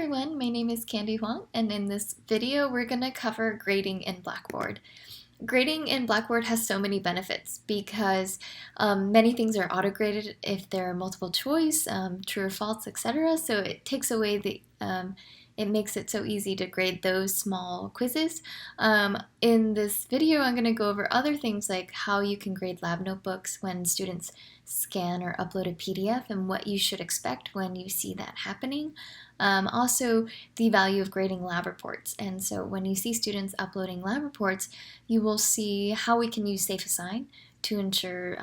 everyone, my name is Candy Huang, and in this video we're going to cover grading in Blackboard. Grading in Blackboard has so many benefits because many things are auto-graded if there are multiple choice, true or false, etc. So it takes away it makes it so easy to grade those small quizzes. In this video, I'm going to go over other things like how you can grade lab notebooks when students scan or upload a PDF and what you should expect when you see that happening. Also, the value of grading lab reports. And so when you see students uploading lab reports, you will see how we can use Safe Assign to ensure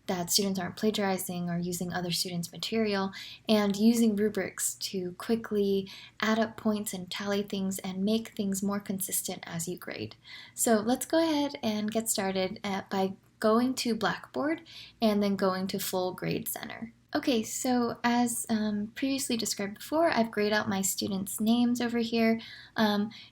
that students aren't plagiarizing or using other students' material, and using rubrics to quickly add up points and tally things and make things more consistent as you grade. So let's go ahead and get started by going to Blackboard and then going to Full Grade Center. Okay, so as previously described before, I've grayed out my students' names over here.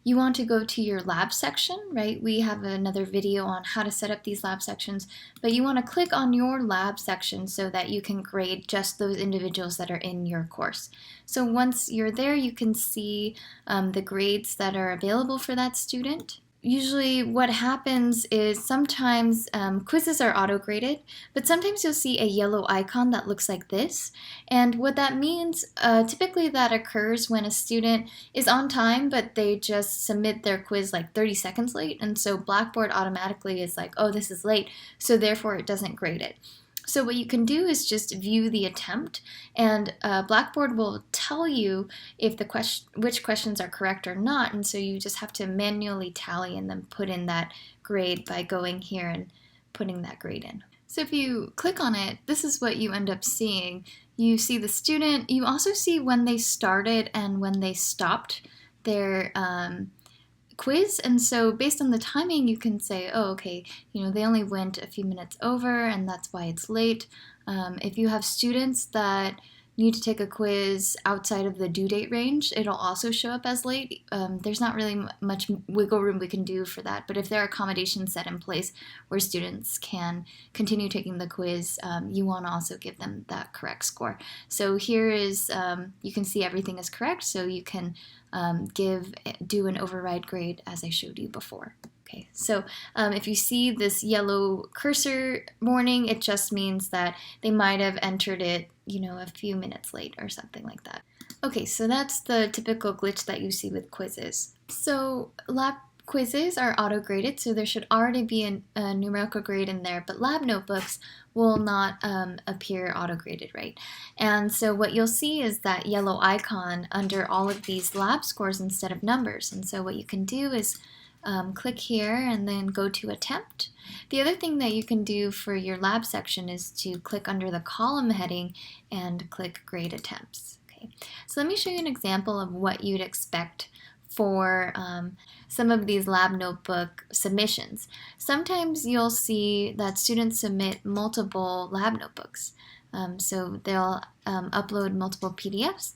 You want to go to your lab section, right? We have another video on how to set up these lab sections, but you want to click on your lab section so that you can grade just those individuals that are in your course. So once you're there, you can see the grades that are available for that student. Usually what happens is sometimes quizzes are auto-graded, but sometimes you'll see a yellow icon that looks like this. And what that means, typically that occurs when a student is on time, but they just submit their quiz like 30 seconds late. And so Blackboard automatically is like, oh, this is late, so therefore it doesn't grade it. So what you can do is just view the attempt, and Blackboard will tell you if which questions are correct or not, and so you just have to manually tally and then put in that grade by going here and putting that grade in. So if you click on it, this is what you end up seeing. You see the student, you also see when they started and when they stopped their quiz, and so based on the timing you can say, oh, okay, they only went a few minutes over and that's why it's late. If you have students that need to take a quiz outside of the due date range, it'll also show up as late. There's not really much wiggle room we can do for that, but if there are accommodations set in place where students can continue taking the quiz, you want to also give them that correct score. So here is, you can see everything is correct, so you can do an override grade as I showed you before. Okay, so if you see this yellow cursor warning, it just means that they might have entered it, a few minutes late or something like that. Okay, so that's the typical glitch that you see with quizzes. So lab quizzes are auto-graded, so there should already be a numerical grade in there, but lab notebooks will not appear auto-graded, right? And so what you'll see is that yellow icon under all of these lab scores instead of numbers. And so what you can do is click here and then go to attempt. The other thing that you can do for your lab section is to click under the column heading and click grade attempts. Okay, so let me show you an example of what you'd expect for some of these lab notebook submissions. Sometimes you'll see that students submit multiple lab notebooks. So they'll upload multiple PDFs.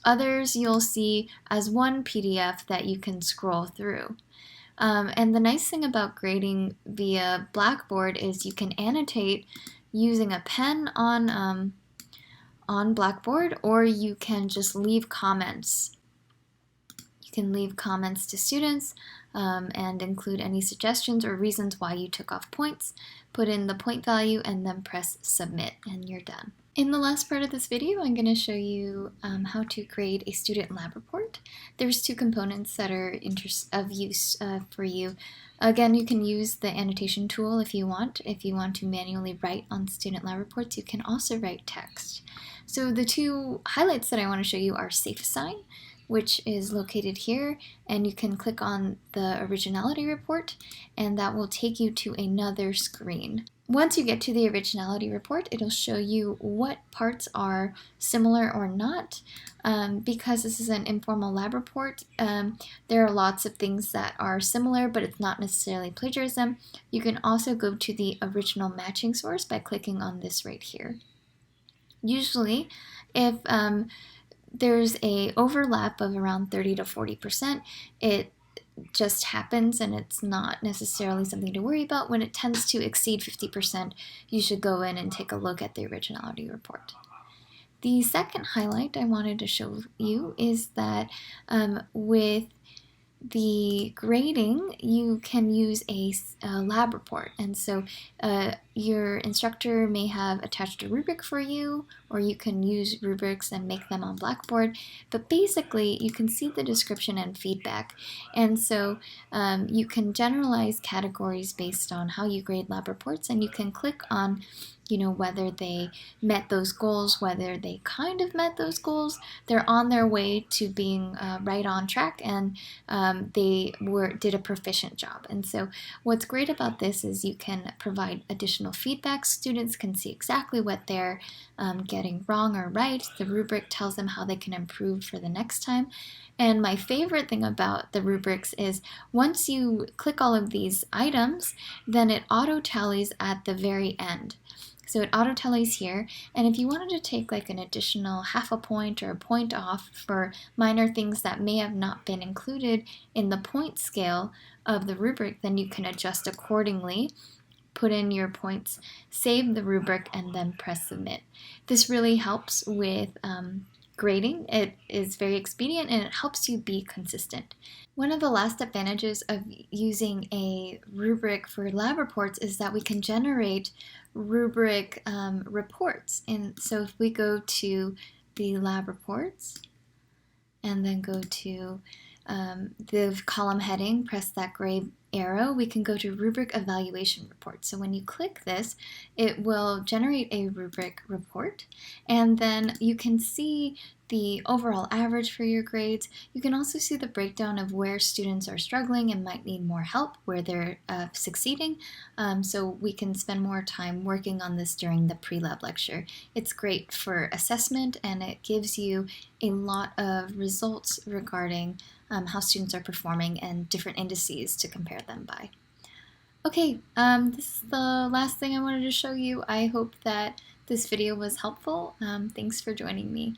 Others you'll see as one PDF that you can scroll through. And the nice thing about grading via Blackboard is you can annotate using a pen on Blackboard, or you can just leave comments. You can leave comments to students and include any suggestions or reasons why you took off points, put in the point value, and then press submit, and you're done. In the last part of this video, I'm going to show you how to grade a student lab report. There's two components that are of use for you. Again, you can use the annotation tool if you want. If you want to manually write on student lab reports, you can also write text. So the two highlights that I want to show you are Safe Assign, which is located here, and you can click on the originality report, and that will take you to another screen. Once you get to the originality report, it'll show you what parts are similar or not. Because this is an informal lab report, there are lots of things that are similar, but it's not necessarily plagiarism. You can also go to the original matching source by clicking on this right here. Usually, if there's a overlap of around 30 to 40%, it just happens and it's not necessarily something to worry about. When it tends to exceed 50%, you should go in and take a look at the originality report. The second highlight I wanted to show you is that with the grading, you can use a lab report. And so your instructor may have attached a rubric for you, or you can use rubrics and make them on Blackboard. But basically, you can see the description and feedback. And so you can generalize categories based on how you grade lab reports, and you can click on whether they met those goals, whether they kind of met those goals, they're on their way to being right on track, and they did a proficient job. And so what's great about this is you can provide additional feedback. Students can see exactly what they're getting wrong or right. The rubric tells them how they can improve for the next time. And my favorite thing about the rubrics is once you click all of these items, then it auto tallies at the very end. So it auto tallies here, and if you wanted to take like an additional half a point or a point off for minor things that may have not been included in the point scale of the rubric, then you can adjust accordingly, put in your points, save the rubric, and then press submit. This really helps with grading. It is very expedient and it helps you be consistent. One of the last advantages of using a rubric for lab reports is that we can generate rubric reports. And so if we go to the lab reports and then go to the column heading, press that gray arrow, we can go to rubric evaluation report. So when you click this, it will generate a rubric report, and then you can see the overall average for your grades. You can also see the breakdown of where students are struggling and might need more help, where they're succeeding. So we can spend more time working on this during the pre-lab lecture. It's great for assessment, and it gives you a lot of results regarding how students are performing and different indices to compare them by. Okay, this is the last thing I wanted to show you. I hope that this video was helpful. Thanks for joining me.